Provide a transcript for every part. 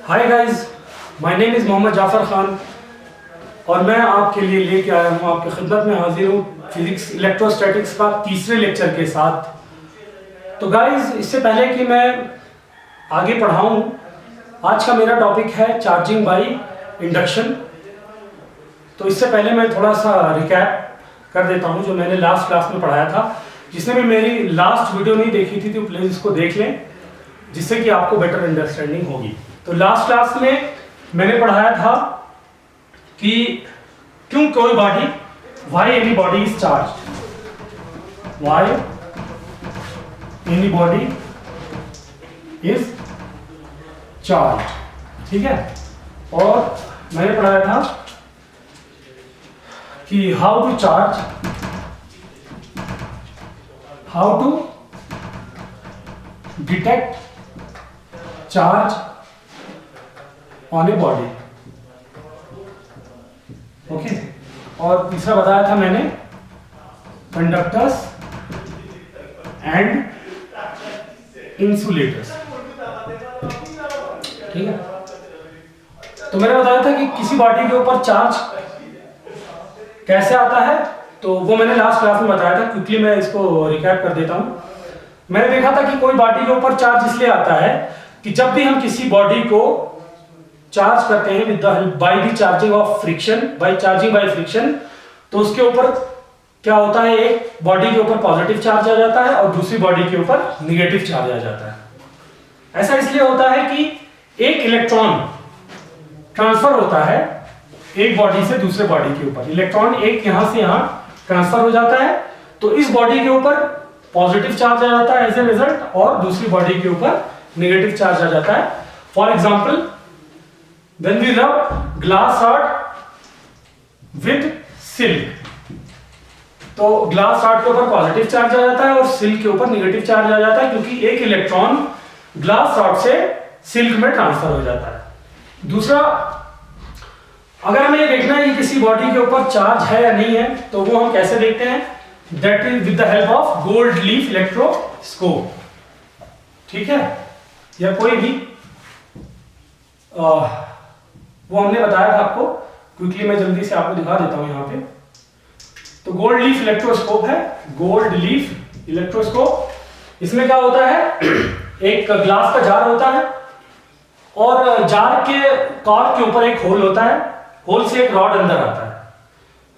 Hi guys, my name is Mohammad Jafar Khan और मैं आपके लिए लेके आया हूँ, आपकी खिदमत में हाजिर हूँ फिजिक्स इलेक्ट्रोस्टैटिक्स का तीसरे लेक्चर के साथ। तो गाइस, इससे पहले कि मैं आगे पढ़ाऊँ, आज का मेरा टॉपिक है चार्जिंग बाय इंडक्शन। तो इससे पहले मैं थोड़ा सा रिकैप कर देता हूँ जो मैंने लास्ट क्लास में पढ़ाया था। जिसने भी मेरी लास्ट वीडियो नहीं देखी थी तो प्लीज़ इसको देख लें, जिससे कि आपको बेटर अंडरस्टैंडिंग होगी। तो लास्ट क्लास में मैंने पढ़ाया था कि क्यों कोई body, why any body is charged, why any body is charged, ठीक है। और मैंने पढ़ाया था कि how to charge, how to detect charge on a body, okay. और तीसरा बताया था मैंने कंडक्टर्स एंड इंसुलेटर्स, ठीक है। तो मैंने बताया था कि किसी बॉडी के ऊपर चार्ज कैसे आता है, तो वो मैंने लास्ट क्लास में बताया था। क्विकली मैं इसको रिकैप कर देता हूं। मैंने देखा था कि कोई बॉडी के ऊपर चार्ज इसलिए आता है कि जब भी हम किसी बॉडी को चार्ज करते हैं with the by the charging of friction, by charging by friction, तो उसके ऊपर क्या होता है, एक बॉडी के ऊपर पॉजिटिव चार्ज आ जाता है और दूसरी बॉडी के ऊपर निगेटिव चार्ज आ जाता है। ऐसा इसलिए होता है कि एक इलेक्ट्रॉन ट्रांसफर होता है एक बॉडी से दूसरे बॉडी के ऊपर। इलेक्ट्रॉन एक यहां से यहां ट्रांसफर हो जाता है, तो इस बॉडी के ऊपर पॉजिटिव चार्ज आ जाता है एज ए रिजल्ट, और दूसरी बॉडी के ऊपर नेगेटिव चार्ज आ जाता है। For example, when we rub glass rod with silk, तो ग्लास रॉड के ऊपर पॉजिटिव चार्ज आ जाता है और सिल्क के ऊपर नेगेटिव चार्ज आ जाता है, क्योंकि एक इलेक्ट्रॉन ग्लास रॉड से सिल्क में ट्रांसफर हो जाता है। दूसरा, अगर हमें ये देखना है कि किसी बॉडी के ऊपर चार्ज है या नहीं है, तो वो हम कैसे देखते हैं, that is with the help of gold leaf electroscope, ठीक है, या कोई भी वो हमने बताया था आपको। क्विकली मैं जल्दी से आपको दिखा देता हूं यहाँ पे। तो गोल्ड लीफ इलेक्ट्रोस्कोप है, गोल्ड लीफ इलेक्ट्रोस्कोप। इसमें क्या होता है, एक ग्लास का जार होता है और जार के कॉर्क के ऊपर एक होल होता है, होल से एक रॉड अंदर आता है।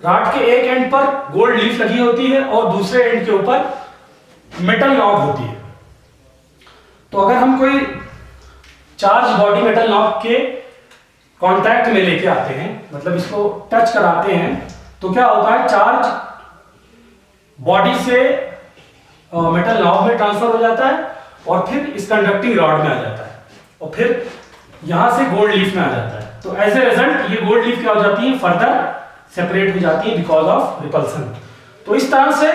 रॉड के एक एंड पर गोल्ड लीफ लगी होती है और दूसरे एंड के ऊपर मेटल नॉब होती है। तो अगर हम कोई चार्ज बॉडी मेटल नॉब के कांटेक्ट में लेके आते हैं, मतलब इसको टच कराते हैं, तो क्या होता है, चार्ज बॉडी से मेटल नॉब में ट्रांसफर हो जाता है और फिर इस कंडक्टिंग रॉड में आ जाता है और फिर यहां से गोल्ड लीफ में आ जाता है। तो एज ए रिजल्ट ये गोल्ड लीफ क्या हो जाती है, फर्दर सेपरेट हो जाती है बिकॉज ऑफ रिपल्सन। तो इस तरह से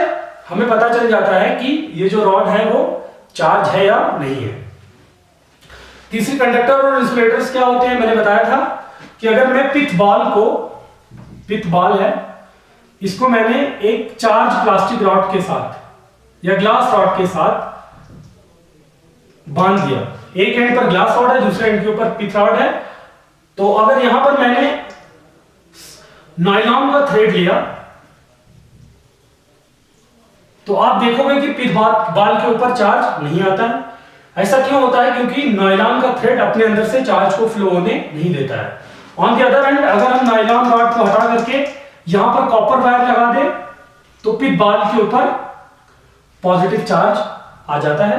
हमें पता चल जाता है कि ये जो रॉड है वो चार्ज है या नहीं है। तीसरी, कंडक्टर और इंसुलेटर्स क्या होते हैं, मैंने बताया था कि अगर मैं पित्त बॉल है, इसको मैंने एक चार्ज प्लास्टिक रॉड के साथ या ग्लास रॉड के साथ बांध दिया। एक एंड पर ग्लास रॉड है, दूसरे एंड के ऊपर पित्त रॉड है। तो अगर यहां पर मैंने नायलॉन का थ्रेड लिया, तो आप देखोगे कि पित्त बॉल के ऊपर चार्ज नहीं आता है। ऐसा क्यों होता है, क्योंकि नायलॉन का थ्रेड अपने अंदर से चार्ज को फ्लो होने नहीं देता है। ऑन द अदर हैंड, अगर हम नायलॉन रॉड को हटा करके यहां पर कॉपर वायर लगा दें, तो पित्त बॉल के ऊपर पॉजिटिव चार्ज आ जाता है,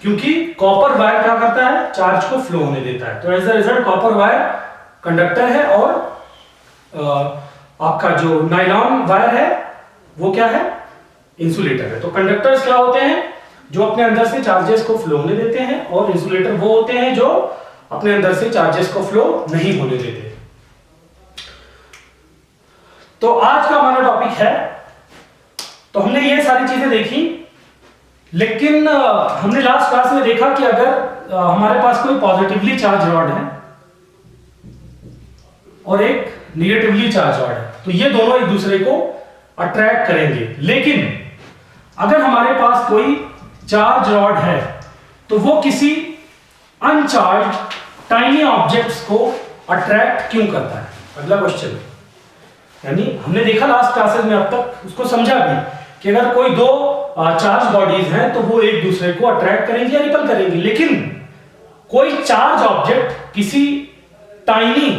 क्योंकि कॉपर वायर क्या करता है, चार्ज को फ्लो होने देता है। तो as a result copper wire conductor है और आपका जो नायलॉन वायर है वो क्या है, इंसुलेटर है। तो कंडक्टर्स क्या होते हैं, जो अपने अंदर से चार्जेस को फ्लो होने देते हैं, और इंसुलेटर वो होते हैं जो अपने अंदर से चार्जेस को फ्लो नहीं होने देते। तो आज का हमारा टॉपिक है, तो हमने ये सारी चीजें देखी, लेकिन हमने लास्ट क्लास में देखा कि अगर हमारे पास कोई पॉजिटिवली चार्ज रॉड है और एक निगेटिवली चार्ज रॉड है, तो ये दोनों एक दूसरे को अट्रैक्ट करेंगे। लेकिन अगर हमारे पास कोई चार्ज रॉड है तो वो किसी अनचार्ज टाइनी ऑब्जेक्ट्स को अट्रैक्ट क्यों करता है? अगला क्वेश्चन। यानी हमने देखा लास्ट क्लासेस में अब तक, उसको समझा भी कि अगर कोई दो चार्ज बॉडीज हैं तो वो एक दूसरे को अट्रैक्ट करेंगी या रिपल करेंगी, लेकिन कोई चार्ज ऑब्जेक्ट किसी टाइनी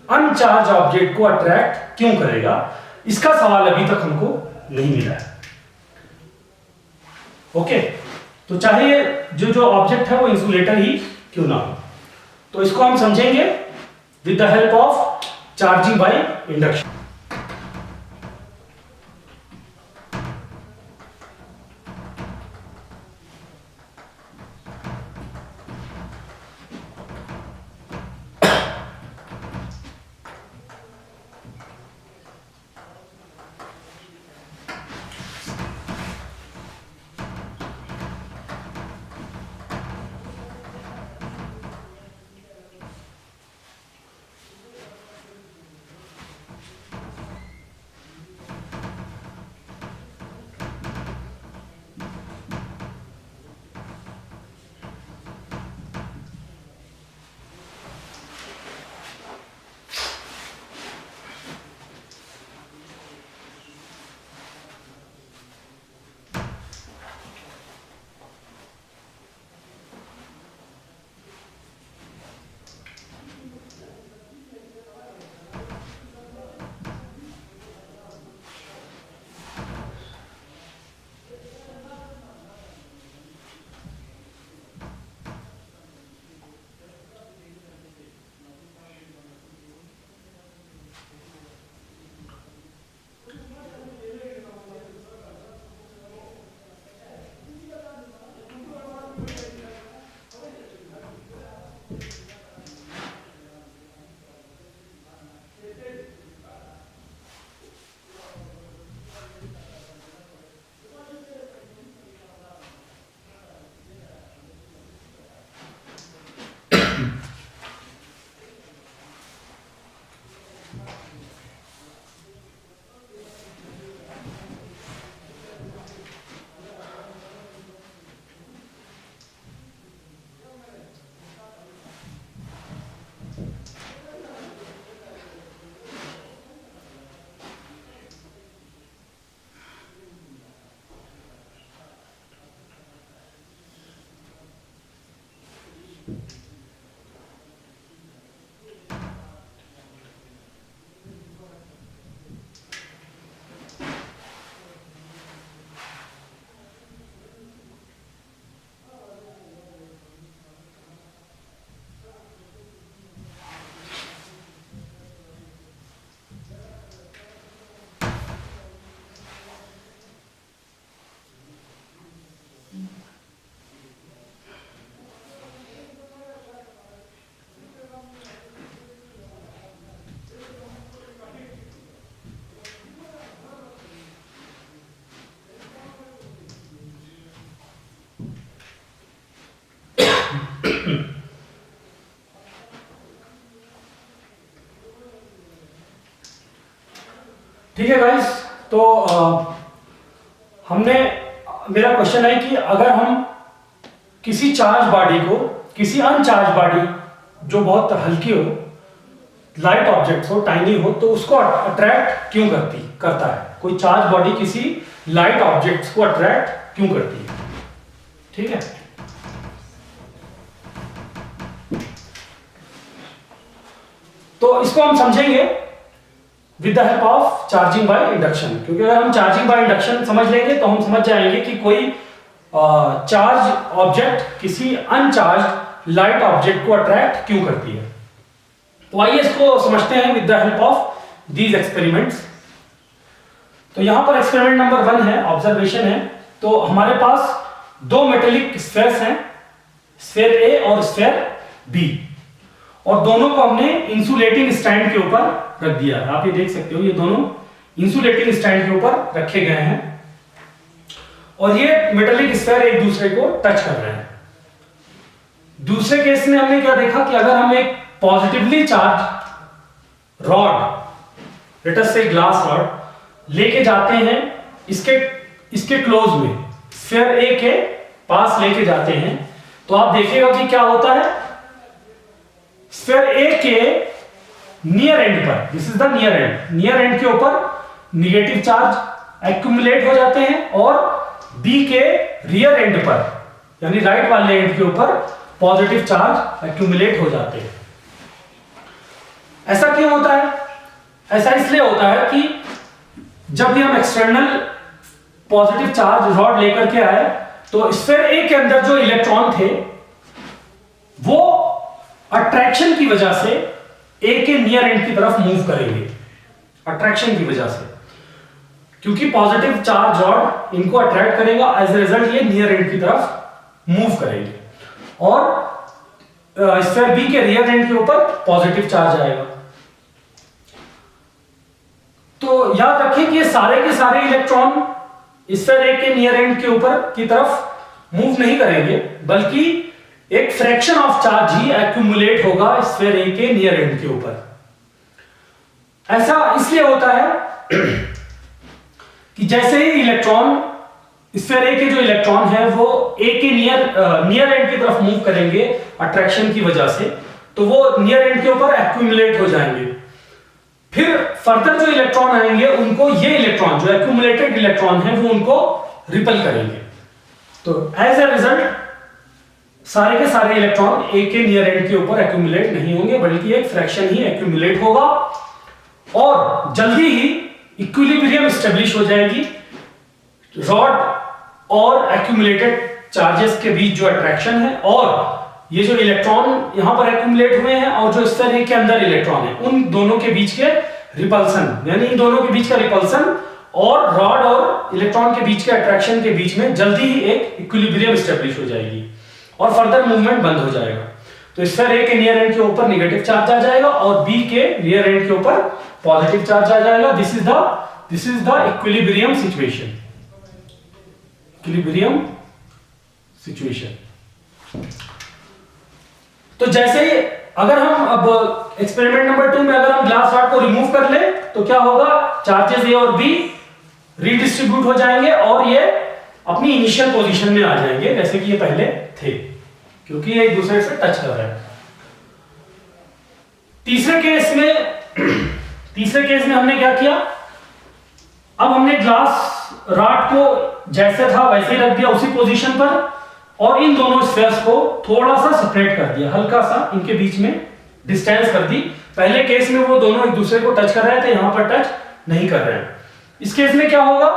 अनचार्ज ऑब्जेक्ट को अट्रैक्ट क्यों करेगा, इसका सवाल अभी तक हमको नहीं मिला है। ओके, तो चाहे जो ऑब्जेक्ट है वो इंसुलेटर ही क्यों ना हो, तो इसको हम समझेंगे with the help of charging by induction. ठीक है गाइस, तो मेरा क्वेश्चन है कि अगर हम किसी चार्ज बॉडी को किसी अनचार्ज बॉडी जो बहुत हल्की हो, लाइट ऑब्जेक्ट्स हो, टाइनी हो, तो उसको अट्रैक्ट क्यों करता है? कोई चार्ज बॉडी किसी लाइट ऑब्जेक्ट्स को अट्रैक्ट क्यों करती है? ठीक है, तो इसको हम समझेंगे with the help of charging by induction. क्योंकि अगर हम चार्जिंग बाय इंडक्शन समझ लेंगे तो हम समझ जाएंगे कि कोई चार्ज ऑब्जेक्ट किसी अनचार्ज लाइट ऑब्जेक्ट को अट्रैक्ट क्यों करती है। तो आइए इसको समझते हैं with the help of these experiments. तो यहां पर एक्सपेरिमेंट नंबर 1 है, ऑब्जर्वेशन है। तो हमारे पास दो मेटेलिक स्फेयर्स हैं, स्फेयर ए और स्फेयर बी, और दोनों को हमने इंसुलेटिंग स्टैंड के ऊपर रख दिया है। आप ये देख सकते हो, ये दोनों इंसुलेटिंग स्टैंड के ऊपर रखे गए हैं और ये मेटेलिक स्फेयर एक दूसरे को टच कर रहे हैं। दूसरे केस में हमने क्या देखा कि अगर हम एक positively charge rod, let us से ग्लास रॉड, लेके जाते हैं इसके क्लोज में, स्फेयर ए के पास लेके जाते हैं, तो आप देखिएगा कि क्या होता है, स्फीयर ए के नियर एंड पर, this is the near and के ऊपर निगेटिव चार्ज एक्यूमुलेट हो जाते हैं और बी के रियर एंड पर यानी राइट वाले एंड के ऊपर पॉजिटिव चार्ज एक्यूमुलेट हो जाते हैं। ऐसा क्यों होता है? ऐसा इसलिए होता है कि जब भी हम एक्सटर्नल पॉजिटिव चार्ज रॉड लेकर के आए तो स्फीयर ए के अंदर जो इलेक्ट्रॉन थे वो अट्रैक्शन की वजह से ए के नियर एंड की तरफ मूव करेंगे, अट्रैक्शन की वजह से, क्योंकि पॉजिटिव चार्ज रॉड इनको अट्रैक्ट करेगा, एज ए रिजल्ट ये नियर एंड की तरफ मूव करेंगे और स्फीयर बी के रियर एंड के ऊपर पॉजिटिव चार्ज आएगा। तो याद रखें कि ये सारे के सारे इलेक्ट्रॉन स्फीयर ए के नियर एंड के ऊपर की तरफ मूव नहीं करेंगे, बल्कि एक fraction of charge he accumulate होगा स्फीयर ए के नियर एंड के ऊपर। ऐसा इसलिए होता है कि जैसे ही इलेक्ट्रॉन स्फीयर ए के जो इलेक्ट्रॉन है वो ए के नियर एंड की तरफ मूव करेंगे अट्रैक्शन की वजह से, तो वो नियर एंड के ऊपर एक्यूमुलेट हो जाएंगे। फिर फर्दर जो इलेक्ट्रॉन आएंगे उनको ये इलेक्ट्रॉन जो एक्यूमुलेटेड इलेक्ट्रॉन है वो उनको रिपल करेंगे। तो एज ए रिजल्ट सारे के सारे इलेक्ट्रॉन ए के नियर एंड के ऊपर एक्यूमुलेट नहीं होंगे, बल्कि एक फ्रैक्शन ही एक्यूमुलेट होगा और जल्दी ही इक्विलिब्रियम स्टेब्लिश हो जाएगी रॉड और एक्यूमुलेटेड चार्जेस के बीच जो अट्रैक्शन है, और ये जो इलेक्ट्रॉन यहां पर एक्यूमुलेट हुए हैं और जो स्फीयर ए के अंदर इलेक्ट्रॉन है उन दोनों के बीच के रिपल्सन, यानी इन दोनों के बीच का रिपल्सन और रॉड और इलेक्ट्रॉन के बीच के अट्रैक्शन के बीच में जल्दी ही एक इक्विलिब्रियम स्टेब्लिश हो जाएगी और फर्दर मूवमेंट बंद हो जाएगा। तो स्फीयर ए के नियर एंड के ऊपर नेगेटिव चार्ज आ जाएगा और बी के रियर एंड के ऊपर पॉजिटिव चार्ज आ जाएगा। This is the equilibrium situation, equilibrium situation. तो जैसे ही अगर हम अब एक्सपेरिमेंट नंबर 2 में अगर हम ग्लास रॉड को रिमूव कर ले तो क्या होगा, चार्जेस ए और बी रीडिस्ट्रीब्यूट हो जाएंगे और ये अपनी इनिशियल पोजीशन में आ जाएंगे जैसे कि ये पहले थे, क्योंकि ये एक दूसरे से टच कर रहे हैं। तीसरे केस में हमने क्या किया, अब हमने ग्लास रॉड को जैसे था वैसे ही रख दिया उसी पोजीशन पर और इन दोनों स्फीयर्स को थोड़ा सा सेपरेट कर दिया, हल्का सा इनके बीच में डिस्टेंस कर दी। पहले केस में वो दोनों एक दूसरे को टच कर रहे थे, यहां पर टच नहीं कर रहे हैं। इस केस में क्या होगा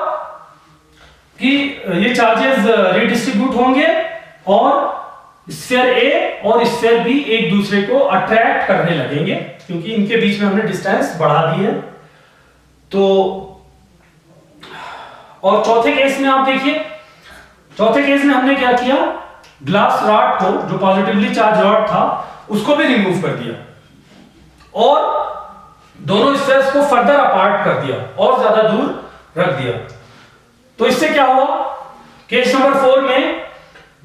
कि ये चार्जेस रीडिस्ट्रीब्यूट होंगे और स्फीयर ए और स्फीयर बी एक दूसरे को अट्रैक्ट करने लगेंगे, क्योंकि इनके बीच में हमने डिस्टेंस बढ़ा दी है। तो और चौथे केस में आप देखिए, चौथे केस में हमने क्या किया, ग्लास रॉड को जो पॉजिटिवली चार्ज रॉड था उसको भी रिमूव कर दिया और दोनों स्फीयर्स को फर्दर अपार्ट कर दिया और ज्यादा दूर रख दिया। तो इससे क्या हुआ, केस नंबर 4 में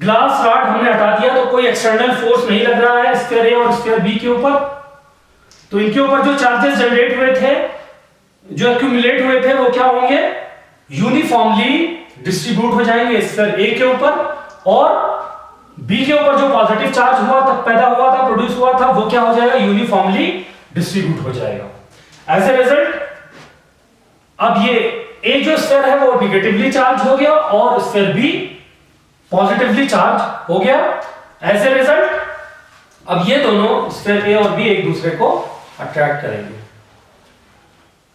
ग्लास रॉड हमने हटा दिया तो कोई एक्सटर्नल फोर्स नहीं लग रहा है स्फीयर ए और स्फीयर बी के ऊपर, तो इनके ऊपर जो चार्जेस जनरेट हुए थे, जो एक्यूमुलेट हुए थे, वो क्या होंगे, यूनिफॉर्मली डिस्ट्रीब्यूट हो जाएंगे स्फीयर ए के ऊपर और बी के ऊपर जो पॉजिटिव चार्ज हुआ था, पैदा हुआ था, प्रोड्यूस हुआ था, वो क्या हो जाएगा, यूनिफॉर्मली डिस्ट्रीब्यूट हो जाएगा। एज ए रिजल्ट अब ये ए जो स्फीयर है वो नेगेटिवली चार्ज हो गया और स्फीयर बी पॉजिटिवली चार्ज हो गया। एज ए रिजल्ट अब ये दोनों स्फीयर ए और बी एक दूसरे को अट्रैक्ट करेंगे।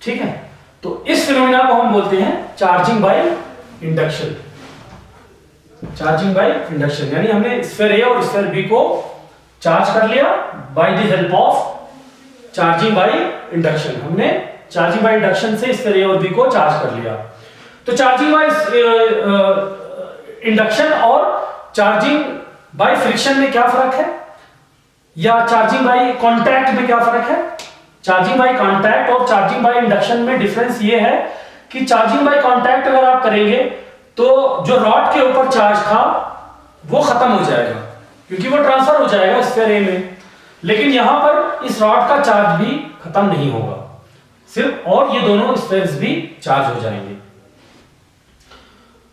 ठीक है, तो इस फिनोमेना को हम बोलते हैं charging by induction. Charging by induction यानी हमने स्फीयर ए और स्फीयर बी को चार्ज कर लिया by the help of charging by induction. हमने चार्जिंग बाय इंडक्शन से स्फीयर ए और बी को चार्ज कर लिया। तो चार्जिंग बाय इंडक्शन और चार्जिंग बाय फ्रिक्शन में क्या फर्क है, या चार्जिंग बाय कांटेक्ट में क्या फर्क है? चार्जिंग बाय कांटेक्ट और चार्जिंग बाय इंडक्शन में डिफरेंस ये है कि चार्जिंग बाय कांटेक्ट अगर आप करेंगे तो जो रॉड के ऊपर चार्ज था वो खत्म हो जाएगा क्योंकि वो ट्रांसफर हो जाएगा स्फीयर ए में, लेकिन यहां पर इस रॉड का चार्ज भी खत्म नहीं होगा सिर्फ, और ये दोनों स्फीयर्स भी चार्ज हो जाएंगे।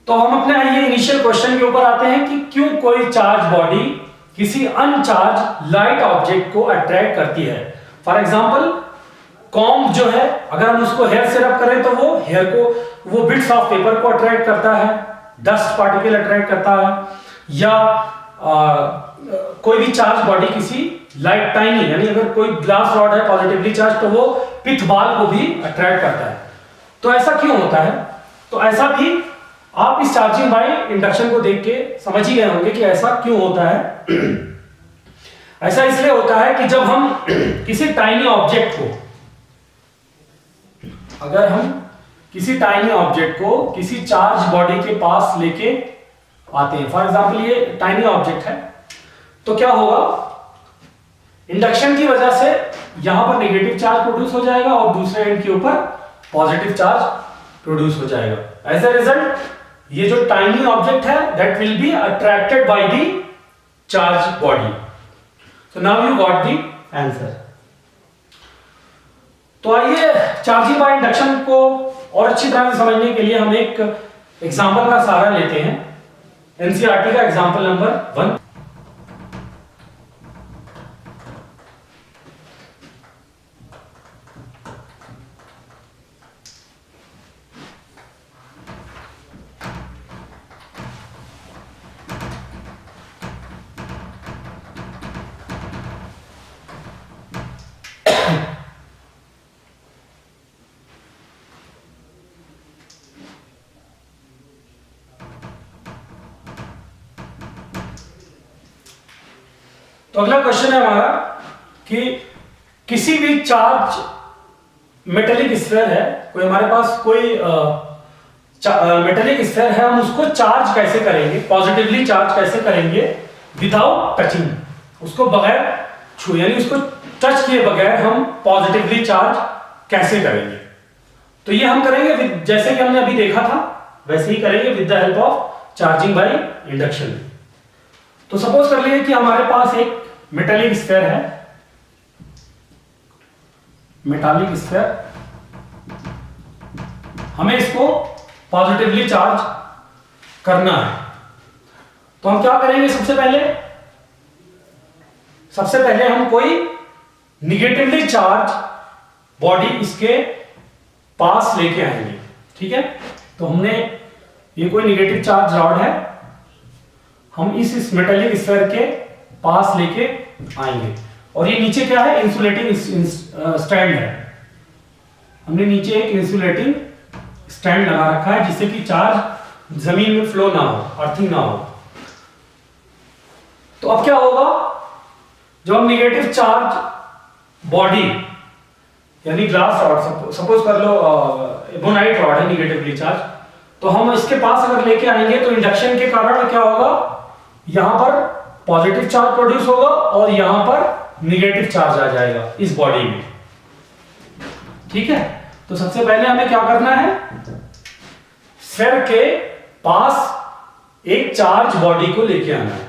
तो हम अपने ये इनिशियल क्वेश्चन के ऊपर आते हैं कि क्यों कोई चार्ज बॉडी किसी अनचार्ज लाइट ऑब्जेक्ट को अट्रैक्ट करती है। फॉर एग्जांपल कॉम्ब जो है, अगर हम उसको हेयर से रब करें तो वो हेयर को, वो बिट्स ऑफ पेपर को अट्रैक्ट करता है, डस्ट पार्टिकल अट्रैक्ट करता है, या कोई भी चार्ज बॉडी किसी लाइट टाइनी, यानी अगर कोई ग्लास रॉड है पॉजिटिवली चार्ज तो वो पिथ बॉल को भी अट्रैक्ट करता है। तो ऐसा क्यों होता है? तो ऐसा भी आप इस चार्जिंग बाय इंडक्शन को देख के समझ ही गए होंगे कि ऐसा क्यों होता है। ऐसा इसलिए होता है कि जब हम किसी टाइनी ऑब्जेक्ट को, अगर हम किसी टाइनी ऑब्जेक्ट को किसी चार्ज बॉडी के पास लेके आते हैं, फॉर एग्जांपल ये टाइनी ऑब्जेक्ट है, तो क्या होगा, इंडक्शन की वजह से यहां पर नेगेटिव चार्ज प्रोड्यूस हो जाएगा और दूसरे एंड के ऊपर पॉजिटिव चार्ज प्रोड्यूस हो जाएगा। एज ए रिजल्ट ये जो टाइनी ऑब्जेक्ट है that will be attracted by the charge body. So now you got the answer. तो आइए चार्जिंग बाय इंडक्शन को और अच्छी तरह से समझने के लिए हम एक एग्जांपल का सहारा लेते हैं। एनसीईआरटी का एग्जांपल नंबर 1। तो अगला क्वेश्चन है हमारा कि किसी भी चार्ज मेटेलिक स्फीयर है, कोई हमारे पास कोई मेटेलिक स्फीयर है, हम उसको चार्ज कैसे करेंगे, पॉजिटिवली चार्ज कैसे करेंगे विदाउट टचिंग, उसको बगैर छू, यानी उसको टच किए बगैर हम पॉजिटिवली चार्ज कैसे करेंगे। तो ये हम करेंगे जैसे कि हमने अभी देखा था वैसे ही करेंगे with the help of charging by induction. तो सपोज कर लिए कि हमारे पास एक मेटालिक स्फीयर है, मेटालिक स्फीयर, हमें इसको पॉजिटिवली चार्ज करना है। तो हम क्या करेंगे, सबसे पहले हम कोई निगेटिवली चार्ज बॉडी इसके पास लेके आएंगे। ठीक है, तो हमने ये कोई निगेटिव चार्ज रॉड है, हम इस मेटालिक स्फीयर के पास लेके आएंगे, और ये नीचे क्या है, इंसुलेटिंग स्टैंड है। हमने नीचे एक इंसुलेटिंग स्टैंड लगा रखा है जिससे कि चार्ज जमीन में फ्लो ना हो, अर्थिंग ना हो। तो अब क्या होगा, जब हम निगेटिव चार्ज बॉडी यानी ग्लास रॉड, सपोज कर लो एबोनाइट रॉड है निगेटिवली चार्ज, तो हम इसके पास अगर लेके आएंगे तो इंडक्शन के कारण क्या होगा, यहां पर पॉजिटिव चार्ज प्रोड्यूस होगा और यहां पर निगेटिव चार्ज आ जाएगा इस बॉडी में। ठीक है, तो सबसे पहले हमें क्या करना है, स्फीयर के पास एक चार्ज बॉडी को लेके आना है।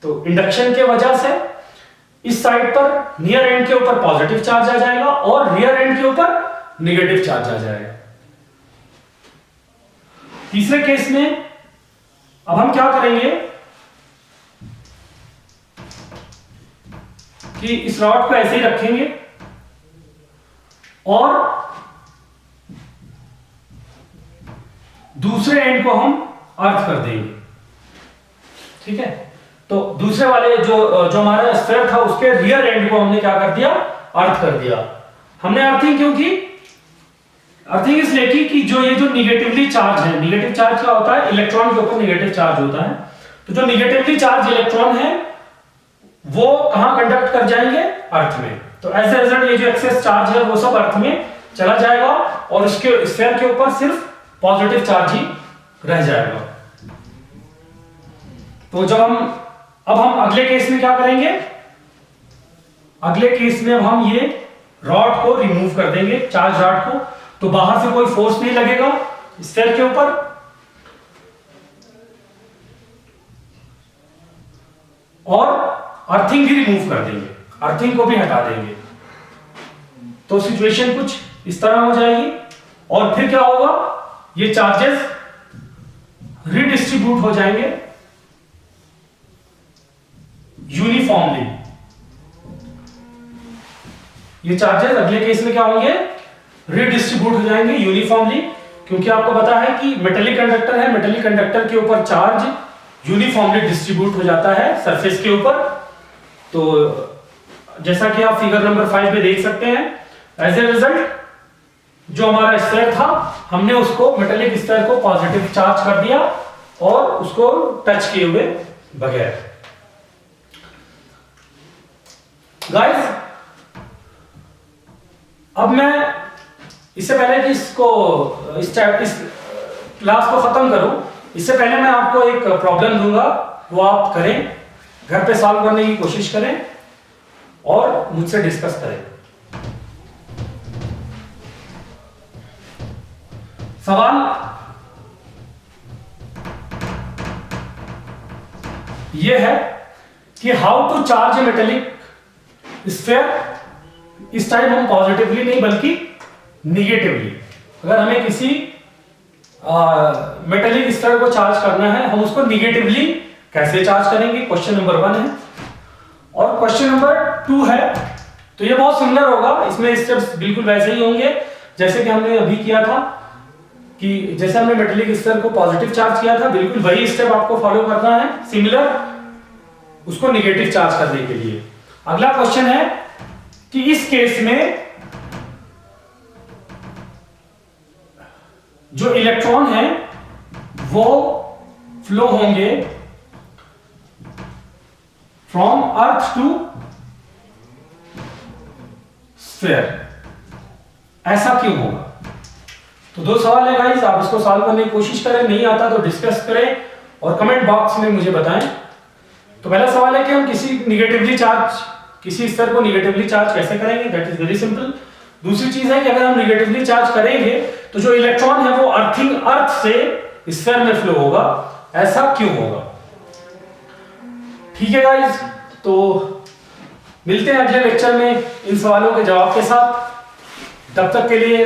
तो इंडक्शन के वजह से इस साइड पर नियर एंड के ऊपर पॉजिटिव चार्ज आ जाएगा और रियर एंड के ऊपर नेगेटिव चार्ज आ जाएगा। तीसरे केस में अब हम क्या करेंगे कि इस रॉड को ऐसे ही रखेंगे और दूसरे एंड को हम अर्थ कर देंगे। ठीक है, तो दूसरे वाले जो हमारा स्फीयर था उसके रियर एंड को हमने क्या कर दिया, अर्थ कर दिया। हमने अर्थिंग क्यों की, अर्थिंग इसलिए की कि जो ये जो निगेटिवली चार्ज है, निगेटिव चार्ज क्या होता है, इलेक्ट्रॉन के ऊपर निगेटिव चार्ज होता है, तो जो निगेटिवली चार्ज इलेक्ट्रॉन है वो कहां कंडक्ट कर जाएंगे, अर्थ में। तो एज ए रिजल्ट ये जो एक्सेस चार्ज है वो सब अर्थ में चला जाएगा और उसके स्फीयर के ऊपर सिर्फ पॉजिटिव चार्ज ही रह जाएगा। तो जब अब हम अगले केस में क्या करेंगे, अगले केस में अब हम ये रॉड को रिमूव कर देंगे, चार्ज रॉड को, तो बाहर से कोई फोर्स नहीं लगेगा स्फीयर के ऊपर, और अर्थिंग भी रिमूव कर देंगे, अर्थिंग को भी हटा देंगे। तो सिचुएशन कुछ इस तरह हो जाएगी और फिर क्या होगा, ये चार्जेस रिडिस्ट्रीब्यूट हो जाएंगे यूनिफॉर्मली। ये चार्जेस अगले केस में क्या होंगे, रीडिस्ट्रीब्यूट हो जाएंगे यूनिफॉर्मली, क्योंकि आपको पता है कि मेटेलिक कंडक्टर है, मेटेलिक कंडक्टर के ऊपर चार्ज यूनिफॉर्मली डिस्ट्रीब्यूट हो जाता है सरफेस के ऊपर। तो जैसा कि आप फिगर नंबर 5 में देख सकते हैं, एज ए रिजल्ट जो हमारा स्फीयर था, हमने उसको मेटेलिक स्फीयर को पॉजिटिव चार्ज कर दिया और उसको टच किए हुए बगैर। गाइस, अब मैं इससे पहले कि इस क्लास को खत्म करूं, इससे पहले मैं आपको एक प्रॉब्लम दूंगा, वो आप करें, घर पे सॉल्व करने की कोशिश करें और मुझसे डिस्कस करें। सवाल यह है कि how to charge a metallic sphere. इस टाइम हम पॉजिटिवली नहीं बल्कि निगेटिवली, अगर हमें किसी मेटेलिक स्फीयर को चार्ज करना है, हम उसको निगेटिवली कैसे चार्ज करेंगे, क्वेश्चन नंबर 1 है। और क्वेश्चन नंबर 2 है, तो ये बहुत सिमिलर होगा, इसमें स्टेप्स बिल्कुल वैसे ही होंगे जैसे कि हमने अभी किया था, कि जैसे हमने मेटेलिक स्फीयर को पॉजिटिव चार्ज किया था, बिल्कुल वही स्टेप आपको फॉलो करना है, सिमिलर, उसको निगेटिव चार्ज करने के लिए। अगला क्वेश्चन है कि इस केस में जो इलेक्ट्रॉन है वो फ्लो होंगे फ्रॉम अर्थ टू स्फीयर, ऐसा क्यों होगा? तो 2 सवाल है गाइस, आप इसको सॉल्व करने की कोशिश करें, नहीं आता तो डिस्कस करें और कमेंट बॉक्स में मुझे बताएं। तो पहला सवाल है कि हम किसी स्तर को निगेटिवली चार्ज कैसे करेंगे, दैट इज वेरी सिंपल। दूसरी चीज है कि अगर हम निगेटिवली चार्ज करेंगे तो जो इलेक्ट्रॉन है वो अर्थ से स्फीयर में फ्लो होगा, ऐसा क्यों होगा? ठीक है गाइस, तो मिलते हैं अगले लेक्चर में इन सवालों के जवाब के साथ। तब तक के लिए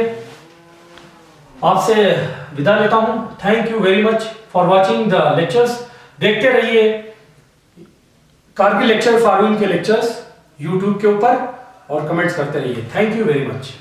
आपसे विदा लेता हूं। Thank you very much for watching the lectures. देखते रहिए कारगिल लेक्चर फारूक के लेक्चर्स यूट्यूब के ऊपर और कमेंट्स करते रहिए। Thank you very much.